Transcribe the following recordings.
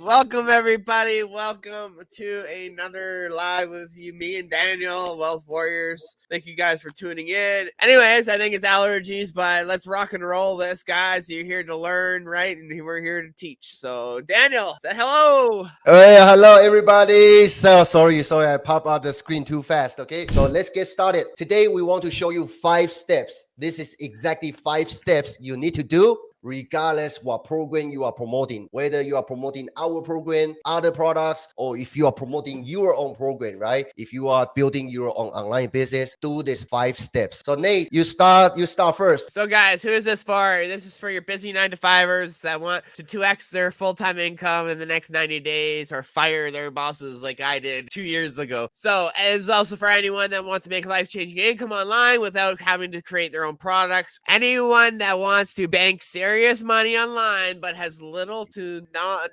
Welcome everybody. Welcome to another live with me and Daniel, Wealth Warriors. Thank you guys for tuning in. Anyways, I think it's allergies, but let's rock and roll this, guys. You're here to learn, right? And we're here to teach. So, Daniel, say hello. Hey, hello everybody. Sorry, I popped out the screen too fast. Okay, so let's get started. Today we want to show you 5 steps. This is exactly 5 steps you need to do regardless what program you are promoting, whether you are promoting our program, other products, or if you are promoting your own program, right? If you are building your own online business, do these 5 steps. So Nate, you start first. So, guys, who is this for? This is for your busy 9-to-5ers that want to 2x their full-time income in the next 90 days or fire their bosses like I did 2 years ago. So, it's also for anyone that wants to make life-changing income online without having to create their own products. Anyone that wants to bank serious money online but has little to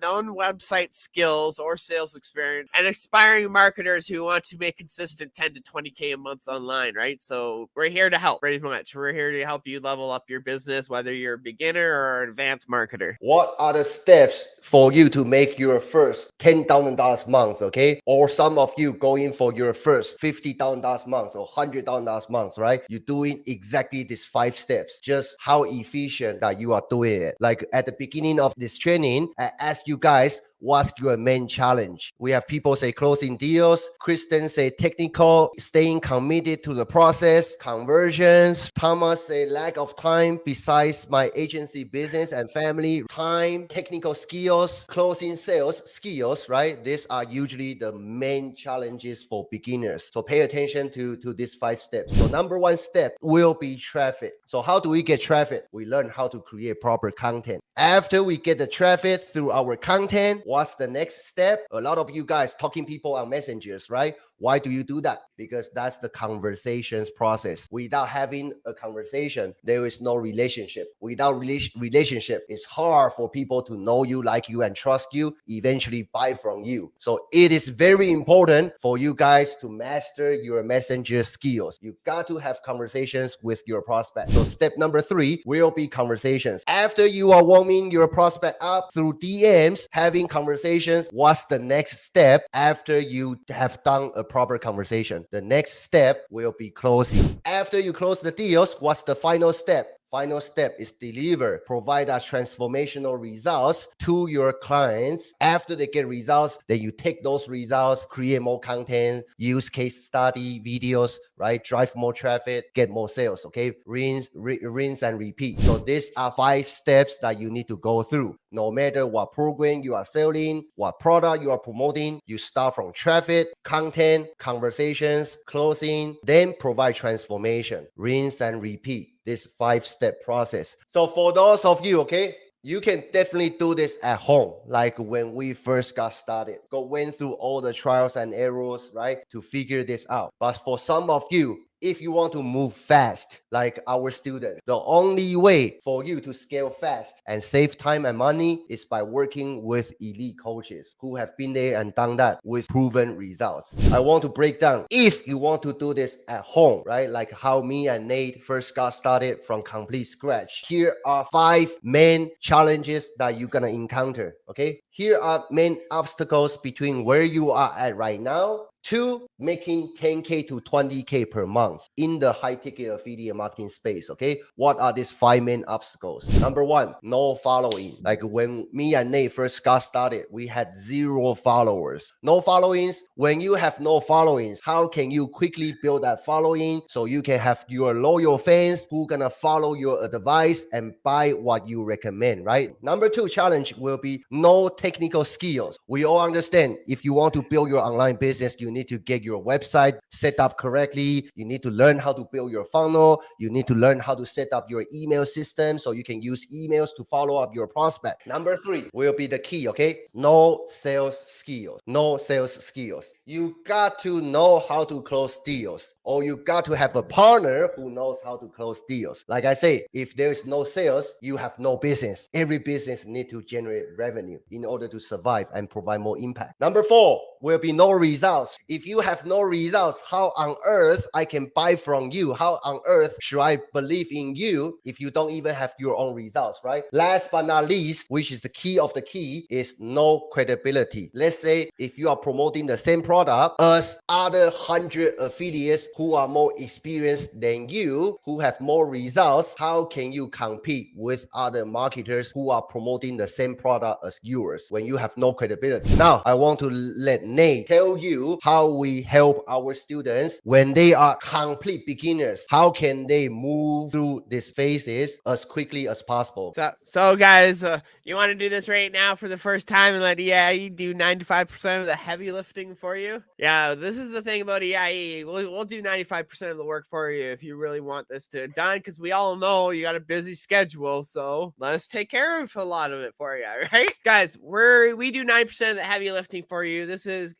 known website skills or sales experience, and aspiring marketers who want to make consistent 10 to 20K a month online, right? So we're here to help pretty much. We're here to help you level up your business, whether you're a beginner or an advanced marketer. What are the steps for you to make your first $10,000 month, okay? Or some of you going for your first $50,000 month or $100,000 month, right? You're doing exactly these 5 steps. Just how efficient that you are doing it. Like at the beginning of this training, I asked you guys, what's your main challenge? We have people say closing deals. Kristen say technical, staying committed to the process, conversions. Thomas say lack of time besides my agency business and family, time, technical skills, closing sales skills, right? These are usually the main challenges for beginners. So pay attention to these 5 steps. So number 1 step will be traffic. So how do we get traffic? We learn how to create proper content. After we get the traffic through our content, what's the next step? A lot of you guys talking people on messengers, right? Why do you do that? Because that's the conversations process. Without having a conversation, there is no relationship. Without relationship, it's hard for people to know you, like you, and trust you, eventually buy from you. So it is very important for you guys to master your messenger skills. You got to have conversations with your prospect. So step number 3 will be conversations. After you are warming your prospect up through DMs, having conversations, what's the next step after you have done a proper conversation? The next step will be closing. After you close the deals, what's the final step? Final step is deliver, provide us transformational results to your clients. After they get results, then you take those results, create more content, use case study videos, right? Drive more traffic, get more sales, okay? Rinse and repeat. So these are 5 steps that you need to go through. No matter what program you are selling, what product you are promoting, you start from traffic, content, conversations, closing, then provide transformation, rinse and repeat. This 5-step process. So for those of you, okay, you can definitely do this at home, like when we first got started. Went through all the trials and errors, right, to figure this out. But for some of you, if you want to move fast, like our students, the only way for you to scale fast and save time and money is by working with elite coaches who have been there and done that with proven results. I want to break down, if you want to do this at home, right, like how me and Nate first got started from complete scratch, here are 5 main challenges that you're gonna encounter, okay? Here are main obstacles between where you are at right now to making 10K to 20K per month in the high ticket affiliate marketing space. Okay, what are these 5 main obstacles? Number 1, no following. Like when me and Nate first got started, we had 0 followers. No followings. When you have no followings, how can you quickly build that following so you can have your loyal fans who gonna follow your advice and buy what you recommend, right? Number 2 challenge will be no technical skills. We all understand, if you want to build your online business, you need to get your website set up correctly. You need to learn how to build your funnel. You need to learn how to set up your email system so you can use emails to follow up your prospect. Number 3 will be the key, okay? No sales skills. No sales skills. You got to know how to close deals, or you got to have a partner who knows how to close deals. Like I say, if there is no sales, you have no business. Every business needs to generate revenue in order to survive and provide more impact. Number 4, will be no results. If you have no results, how on earth I can buy from you? How on earth should I believe in you if you don't even have your own results, right? Last but not least, which is the key of the key, is no credibility. Let's say if you are promoting the same product as other 100 affiliates who are more experienced than you, who have more results, how can you compete with other marketers who are promoting the same product as yours when you have no credibility? Now, I want to let Nate tell you how we help our students when they are complete beginners. How can they move through these phases as quickly as possible? So guys, you want to do this right now for the first time and let EIE do 95% of the heavy lifting for you? Yeah, this is the thing about EIE. We'll do 95% of the work for you if you really want this to done, because we all know you got a busy schedule. So let's take care of a lot of it for you, right? Guys, we do 9% of the heavy lifting for you. This is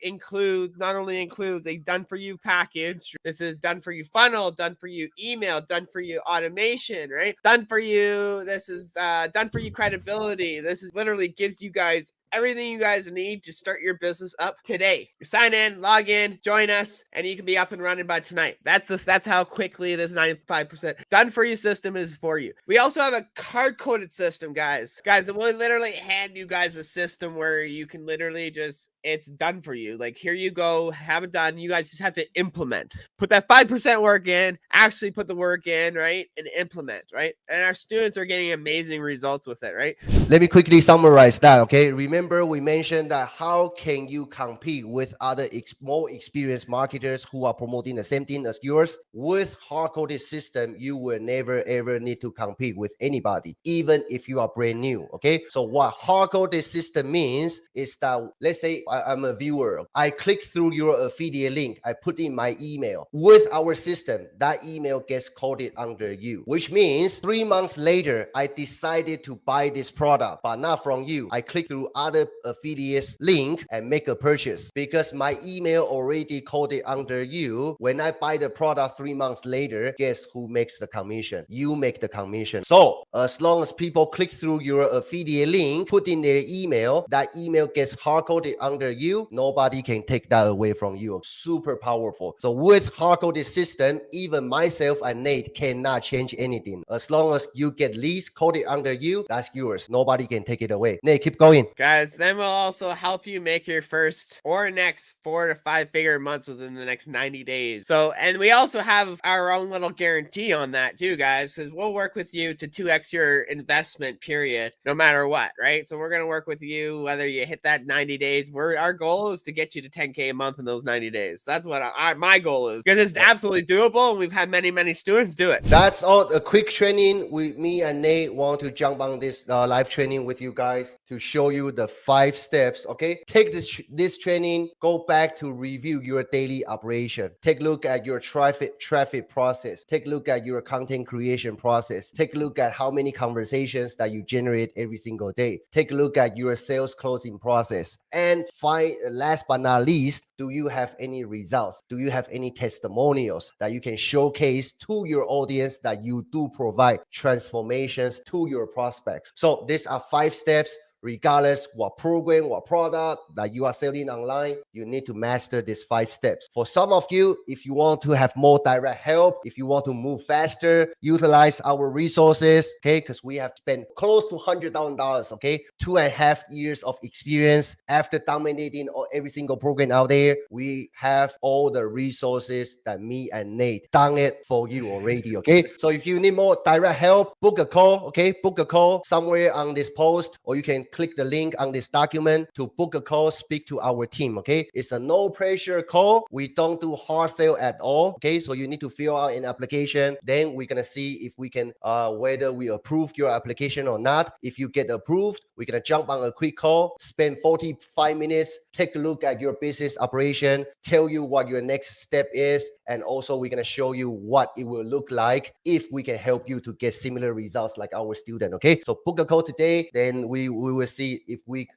not only includes a done for you package. This is done for you funnel, done for you email, done for you automation, right? Done for you. This is done for you credibility. This is literally gives you guys everything you guys need to start your business up today. You sign in, log in, join us, and you can be up and running by tonight. That's how quickly this 95% done for you system is for you. We also have a card coded system, guys. Guys, we'll literally hand you guys a system where you can literally it's done for you. Like, here you go, have it done. You guys just have to implement. Put that 5% work in, actually put the work in, right? And implement, right? And our students are getting amazing results with it, right? Let me quickly summarize that, okay? Remember, we mentioned that how can you compete with other more experienced marketers who are promoting the same thing as yours? With hard-coded system, you will never ever need to compete with anybody, even if you are brand new, okay? So what hard-coded system means is that, let's say I'm a viewer. I click through your affiliate link. I put in my email. With our system, that email gets coded under you, which means 3 months later, I decided to buy this product, but not from you. I click through other affiliates link and make a purchase because my email already coded under you. When I buy the product 3 months later, guess who makes the commission? You make the commission. So as long as people click through your affiliate link, put in their email, that email gets hard coded under you. Nobody can take that away from you. Super powerful. So with hard coded system, even myself and Nate cannot change anything. As long as you get leads coded under you, that's yours. Nobody can take it away. Nate, keep going. Guys, then we'll also help you make your first or next 4 to 5 figure months within the next 90 days. So, and we also have our own little guarantee on that too, guys, because we'll work with you to 2x your investment period, no matter what, right? So we're going to work with you whether you hit that 90 days. Our goal is to get you to 10K a month in those 90 days. That's what my goal is, because it's absolutely doable, and we've had many students do it. That's all. A quick training. Me and Nate want to jump on this live training with you guys to show you the 5 steps. Okay, take this training. Go back to review your daily operation. Take a look at your traffic process. Take a look at your content creation process. Take a look at how many conversations that you generate every single day. Take a look at your sales closing process. And last but not least, do you have any results? Do you have any testimonials that you can showcase to your audience that you do provide transformations to your prospects? So these are 5 steps. Regardless what program, what product that you are selling online, you need to master these 5 steps. For some of you, if you want to have more direct help, if you want to move faster, utilize our resources, okay? Because we have spent close to $100,000, okay? 2.5 years of experience after dominating every single program out there. We have all the resources that me and Nate done it for you already, okay? So if you need more direct help, book a call, okay? Book a call somewhere on this post, or you can click the link on this document to book a call, speak to our team, okay? It's a no pressure call. We don't do hard sale at all, okay? So you need to fill out an application. Then we're gonna see if we can, whether we approve your application or not. If you get approved, we're gonna jump on a quick call, spend 45 minutes, take a look at your business operation, tell you what your next step is, and also we're gonna show you what it will look like if we can help you to get similar results like our student, okay? So book a call today, then we will will see if we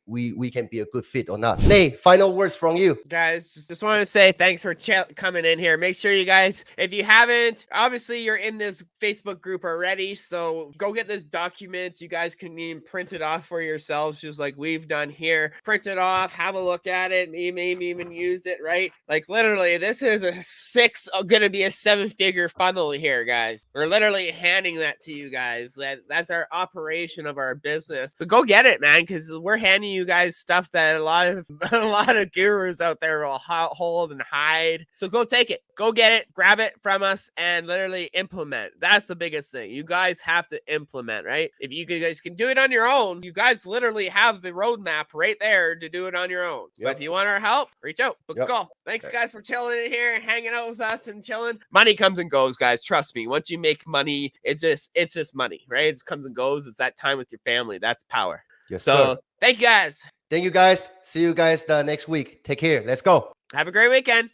can be a good fit or not. Nate, final words from you. Guys, just want to say thanks for coming in here. Make sure you guys, if you haven't, obviously you're in this Facebook group already, so go get this document. You guys can even print it off for yourselves, just like we've done here. Print it off, have a look at it, maybe even use it, right? Like literally, this is gonna be a 7-figure funnel here, guys. We're literally handing that to you guys. That's our operation of our business. So go get it, man, because we're handing you guys stuff that a lot of gurus out there will hold and hide. So go take it, go get it, grab it from us, and literally implement. That's the biggest thing. You guys have to implement, right? If you guys can do it on your own, you guys literally have the roadmap right there to do it on your own. But if you want our help, reach out, book a call. Thanks, guys, for chilling in here, hanging out with us and chilling. Money comes and goes, guys. Trust me. Once you make money, it's just money, right? It comes and goes. It's that time with your family. That's power. Yes, so, sir. Thank you, guys. Thank you, guys. See you guys next week. Take care. Let's go. Have a great weekend.